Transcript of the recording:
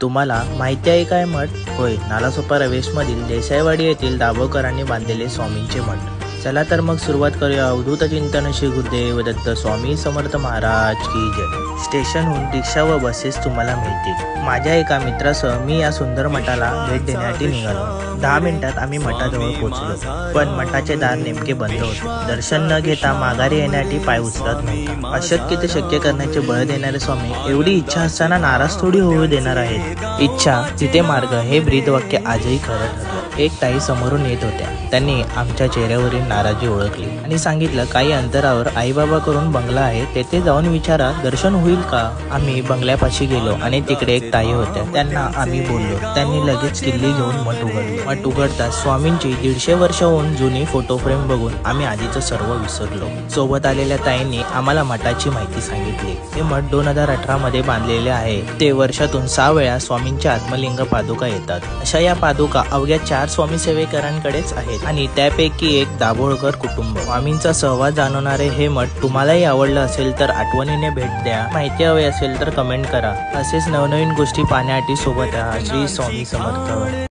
तुम्हाला माहिती आहे काय मठ? होय, नालासोपारा वेस्टमधील देसाईवाडी येथील दाभोळकरांनी बांधलेले स्वामींचे मठ. चला तर मग सुरुवात करूया अवधूत चिंतन श्री गुरुदेव दत्त स्वामी समर्थ महाराज की जय. स्टेशनहून रिक्षा व बसेस तुम्हाला मिळतील. माझ्या एका मित्रासह मी या सुंदर मठाला भेट देण्यासाठी निघालो. 10 मिनिटात आम्ही मठाजवळ पोहोचलो, पण मठाचे दार नेमके बंद होते. दर्शन न घेता माघारी येण्यासाठी पाय उचलत नव्हता. अशक्य ते शक्य करण्याचे बळ देणारे स्वामी एवढी इच्छा असताना नाराज थोडी होऊ देणार आहेत. इच्छा तिथे मार्ग हे ब्रीदवाक्य आजही खरं ठरलं. एक ताई समोरून येत होत्या. त्यांनी आमच्या चेहऱ्यावरील नाराजी ओळखली आणि सांगितलं, काही अंतरावर आईबाबा करून बंगला आहे, तेथे जाऊन विचारा, दर्शन होईल का? आम्ही बंगल्यापाशी गेलो आणि तिकडे एक ताई होत्या. त्यांना आम्ही बोललो. त्यांनी लगेच किल्ली घेऊन मठ उघडले. मठ उघडताच स्वामींची 150 वर्षाहून जुनी फोटो फ्रेम बघून आम्ही आधीच सर्व विसरलो. सोबत आलेल्या ताईंनी आम्हाला मठाची माहिती सांगितली. हे मठ 2018 मध्ये बांधलेले आहे. ते वर्षातून 6 वेळा स्वामींच्या आत्मलिंग पादुका येतात. अशा या पादुका अवघ्या 4 स्वामी सेवेकरांकडेच आहेत आणि त्यापैकी एक दाभोळकर कुटुंब. स्वामींचा सहवास जाणवणारे हे मठ तुम्हालाही आवडलं असेल तर आठवणीने भेट द्या. माहिती हवी असेल तर कमेंट करा. असेच नवनवीन गोष्टी पाहण्यासाठी सोबत राहा. श्री स्वामी समर्थ.